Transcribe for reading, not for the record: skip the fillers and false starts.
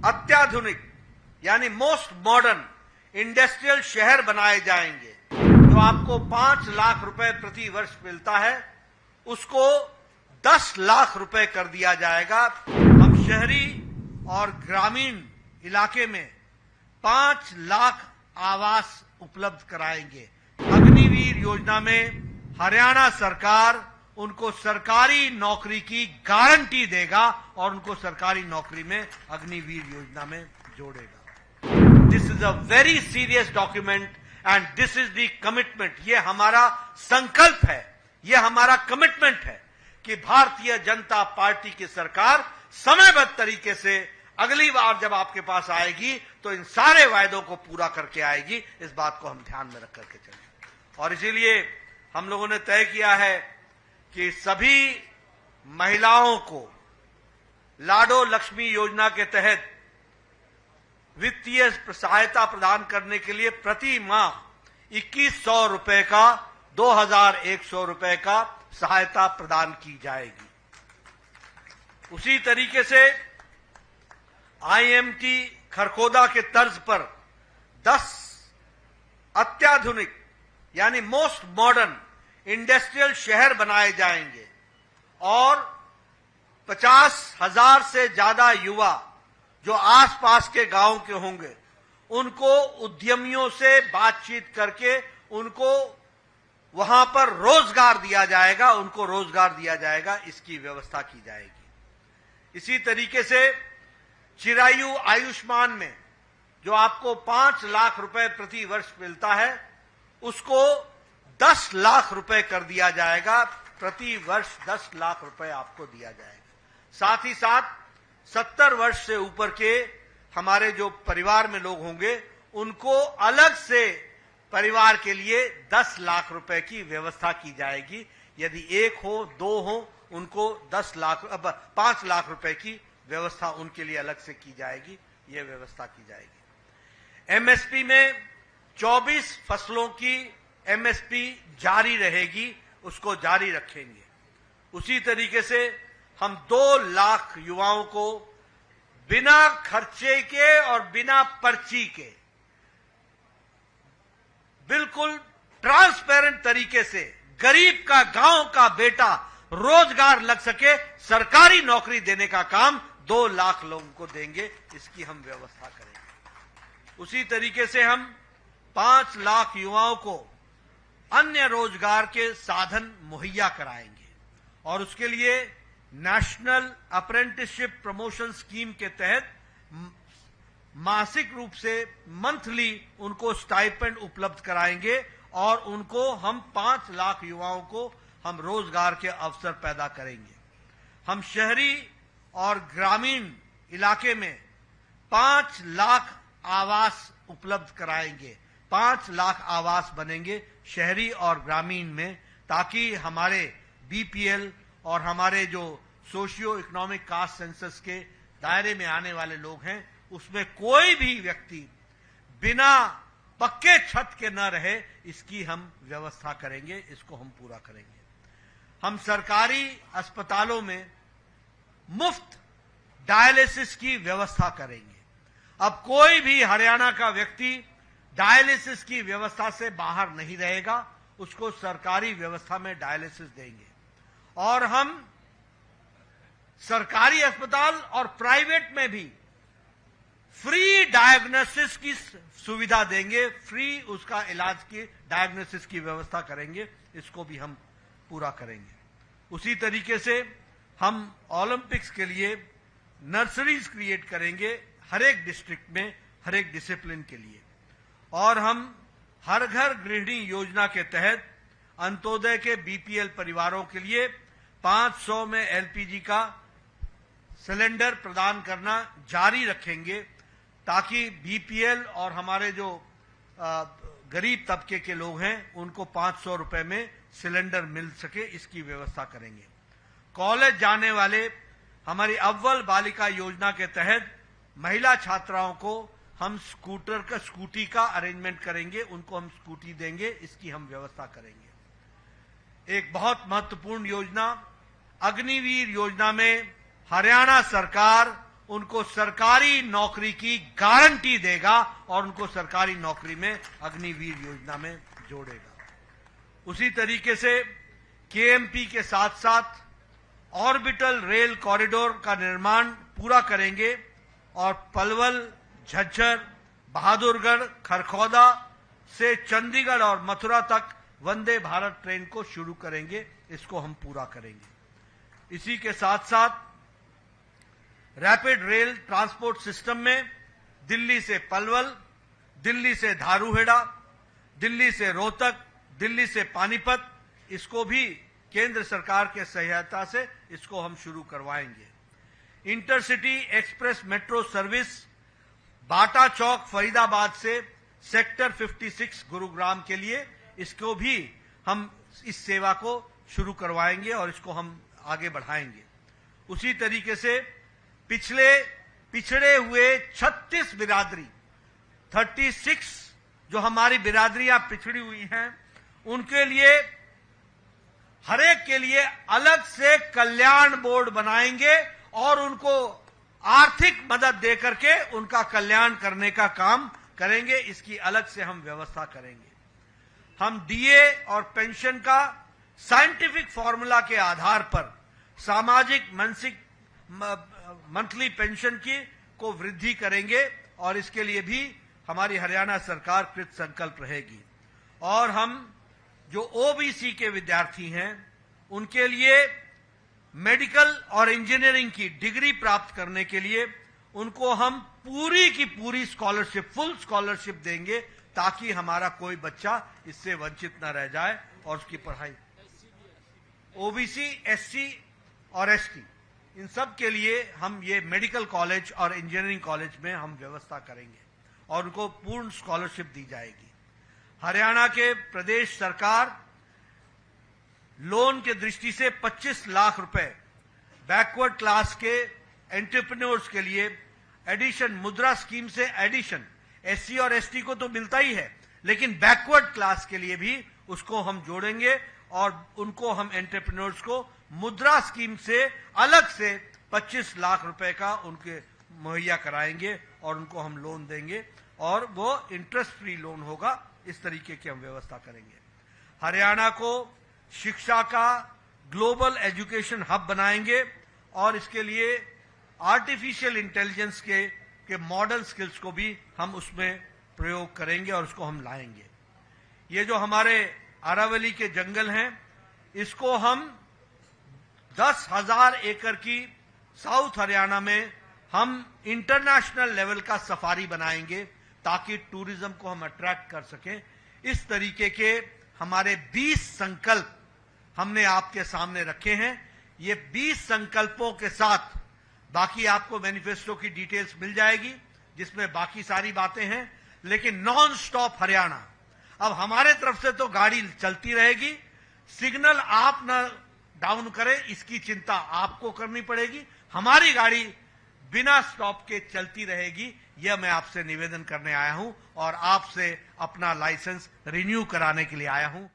अत्याधुनिक यानी most modern industrial शहर बनाए जाएंगे। जो आपको 5 लाख रुपए प्रति वर्ष मिलता है उसको 10 लाख रुपए कर दिया जाएगा। हम शहरी और ग्रामीण इलाके में 5 लाख आवास उपलब्ध कराएंगे। अग्निवीर योजना में हरियाणा सरकार उनको सरकारी नौकरी की गारंटी देगा और उनको सरकारी नौकरी में अग्निवीर योजना में जोड़ेगा। This is a very serious document and this is the commitment. ये हमारा संकल्प है, ये हमारा कमिटमेंट है कि भारतीय जनता पार्टी की सरकार समयबद्ध तरीके से अगली बार जब आपके पास आएगी तो इन सारे वायदों को पूरा करके आएगी। इस बात को हम ध्यान में रख करके चलें और इसीलिए हम लोगों ने तय किया है कि सभी महिलाओं को लाडो लक्ष्मी योजना के तहत वित्तीय सहायता प्रदान करने के लिए प्रति माह 2100 रुपए का 2100 रुपए का सहायता प्रदान की जाएगी। उसी तरीके से आईएमटी खरखोदा के तर्ज पर 10 अत्याधुनिक यानी मोस्ट मॉडर्न इंडस्ट्रियल शहर बनाए जाएंगे और 50,000 से ज्यादा युवा जो आसपास के गांव के होंगे उनको उद्यमियों से बातचीत करके उनको वहां पर रोजगार दिया जाएगा, उनको रोजगार दिया जाएगा, इसकी व्यवस्था की जाएगी। इसी तरीके से चिरायु आयुष्मान में जो आपको 5 लाख रुपए प्रति वर्ष मिलता है उसको 10 लाख रुपए कर दिया जाएगा। प्रति वर्ष 10 लाख रुपए आपको दिया जाएगा। साथ ही साथ 70 वर्ष से ऊपर के हमारे जो परिवार में लोग होंगे उनको अलग से परिवार के लिए 10 लाख रुपए की व्यवस्था की जाएगी। यदि 1 हो 2 हो उनको 5 लाख रुपए की व्यवस्था उनके लिए अलग से की जाएगी। यह व्यवस्था की जाएगी। एमएसपी में 24 फसलों की एमएसपी जारी रहेगी, उसको जारी रखेंगे। उसी तरीके से हम 2 लाख युवाओं को बिना खर्चे के और बिना पर्ची के बिल्कुल ट्रांसपेरेंट तरीके से गरीब का गांव का बेटा रोजगार लग सके, सरकारी नौकरी देने का काम 2 लाख लोगों को देंगे। इसकी हम व्यवस्था करेंगे। उसी तरीके से हम 5 लाख युवाओं को अन्य रोजगार के साधन मुहैया कराएंगे और उसके लिए नेशनल अप्रेंटिसशिप प्रमोशन स्कीम के तहत मासिक रूप से मंथली उनको स्टाइपेंड उपलब्ध कराएंगे और उनको हम 5 लाख युवाओं को हम रोजगार के अवसर पैदा करेंगे। हम शहरी और ग्रामीण इलाके में 5 लाख आवास उपलब्ध कराएंगे। 5 लाख आवास बनेंगे शहरी और ग्रामीण में, ताकि हमारे बीपीएल और हमारे जो सोशियो इकोनॉमिक कास्ट सेंसस के दायरे में आने वाले लोग हैं उसमें कोई भी व्यक्ति बिना पक्के छत के न रहे, इसकी हम व्यवस्था करेंगे, इसको हम पूरा करेंगे। हम सरकारी अस्पतालों में मुफ्त डायलिसिस की व्यवस्था करेंगे। अब कोई भी हरियाणा का व्यक्ति डायलिसिस की व्यवस्था से बाहर नहीं रहेगा, उसको सरकारी व्यवस्था में डायलिसिस देंगे। और हम सरकारी अस्पताल और प्राइवेट में भी फ्री डायग्नोसिस की सुविधा देंगे, फ्री उसका इलाज की डायग्नोसिस की व्यवस्था करेंगे, इसको भी हम पूरा करेंगे। उसी तरीके से हम ओलंपिक्स के लिए नर्सरीज क्रिएट करेंगे हर एक डिस्ट्रिक्ट में, हर एक डिसिप्लिन के लिए। और हम हर घर गृहिणी योजना के तहत अंत्योदय के बीपीएल परिवारों के लिए 500 में एलपीजी का सिलेंडर प्रदान करना जारी रखेंगे, ताकि बीपीएल और हमारे जो गरीब तबके के लोग हैं उनको 500 रुपए में सिलेंडर मिल सके, इसकी व्यवस्था करेंगे। कॉलेज जाने वाले हमारी अव्वल बालिका योजना के तहत महिला छात्राओं को हम स्कूटी का अरेंजमेंट करेंगे, उनको हम स्कूटी देंगे, इसकी हम व्यवस्था करेंगे। एक बहुत महत्वपूर्ण योजना अग्निवीर योजना में हरियाणा सरकार उनको सरकारी नौकरी की गारंटी देगा और उनको सरकारी नौकरी में अग्निवीर योजना में जोड़ेगा। उसी तरीके से केएमपी के साथ साथ ऑर्बिटल रेल कॉरिडोर का निर्माण पूरा करेंगे और पलवल, झज्जर, बहादुरगढ़, खरखौदा से चंडीगढ़ और मथुरा तक वंदे भारत ट्रेन को शुरू करेंगे। इसको हम पूरा करेंगे। इसी के साथ साथ रैपिड रेल ट्रांसपोर्ट सिस्टम में दिल्ली से पलवल, दिल्ली से धारूहेड़ा, दिल्ली से रोहतक, दिल्ली से पानीपत, इसको भी केंद्र सरकार के सहायता से इसको हम शुरू करवाएंगे। इंटरसिटी एक्सप्रेस मेट्रो सर्विस बाटा चौक फरीदाबाद से सेक्टर 56 गुरुग्राम के लिए, इसको भी हम इस सेवा को शुरू करवाएंगे और इसको हम आगे बढ़ाएंगे। उसी तरीके से पिछड़े हुए 36 बिरादरी 36 जो हमारी बिरादरियां पिछड़ी हुई हैं, उनके लिए हर एक के लिए अलग से कल्याण बोर्ड बनाएंगे और उनको आर्थिक मदद देकर के उनका कल्याण करने का काम करेंगे। इसकी अलग से हम व्यवस्था करेंगे। हम डीए और पेंशन का साइंटिफिक फॉर्मूला के आधार पर सामाजिक मानसिक मंथली पेंशन की को वृद्धि करेंगे और इसके लिए भी हमारी हरियाणा सरकार कृत संकल्प रहेगी। और हम जो ओबीसी के विद्यार्थी हैं, उनके लिए मेडिकल और इंजीनियरिंग की डिग्री प्राप्त करने के लिए उनको हम पूरी की पूरी स्कॉलरशिप, फुल स्कॉलरशिप देंगे ताकि हमारा कोई बच्चा इससे वंचित न रह जाए और उसकी पढ़ाई। ओबीसी, एससी और एसटी, इन सब के लिए हम ये मेडिकल कॉलेज और इंजीनियरिंग कॉलेज में हम व्यवस्था करेंगे और उनको पूर्ण स्कॉलरशिप दी जाएगी। हरियाणा के प्रदेश सरकार लोन के दृष्टि से 25 लाख रुपए बैकवर्ड क्लास के एंटरप्रेन्योर्स के लिए एडिशन, मुद्रा स्कीम से एडिशन, एससी और एसटी को तो मिलता ही है, लेकिन बैकवर्ड क्लास के लिए भी उसको हम जोड़ेंगे और उनको हम एंटरप्रेन्योर्स को मुद्रा स्कीम से अलग से 25 लाख रुपए का उनके मुहैया कराएंगे और उनको हम लोन देंगे और वो इंटरेस्ट फ्री लोन होगा। इस तरीके की हम व्यवस्था करेंगे। हरियाणा को शिक्षा का ग्लोबल एजुकेशन हब बनाएंगे और इसके लिए आर्टिफिशियल इंटेलिजेंस के मॉडल स्किल्स को भी हम उसमें प्रयोग करेंगे और उसको हम लाएंगे। ये जो हमारे अरावली के जंगल हैं, इसको हम 10,000 एकड़ की साउथ हरियाणा में हम इंटरनेशनल लेवल का सफारी बनाएंगे ताकि टूरिज्म को हम अट्रैक्ट कर सकें। इस तरीके के हमारे 20 संकल्प हमने आपके सामने रखे हैं। ये 20 संकल्पों के साथ बाकी आपको मैनिफेस्टो की डिटेल्स मिल जाएगी जिसमें बाकी सारी बातें हैं, लेकिन नॉन स्टॉप हरियाणा। अब हमारे तरफ से तो गाड़ी चलती रहेगी, सिग्नल आप ना डाउन करें इसकी चिंता आपको करनी पड़ेगी। हमारी गाड़ी बिना स्टॉप के चलती रहेगी, यह मैं आपसे निवेदन करने आया हूं और आपसे अपना लाइसेंस रिन्यू कराने के लिए आया हूं।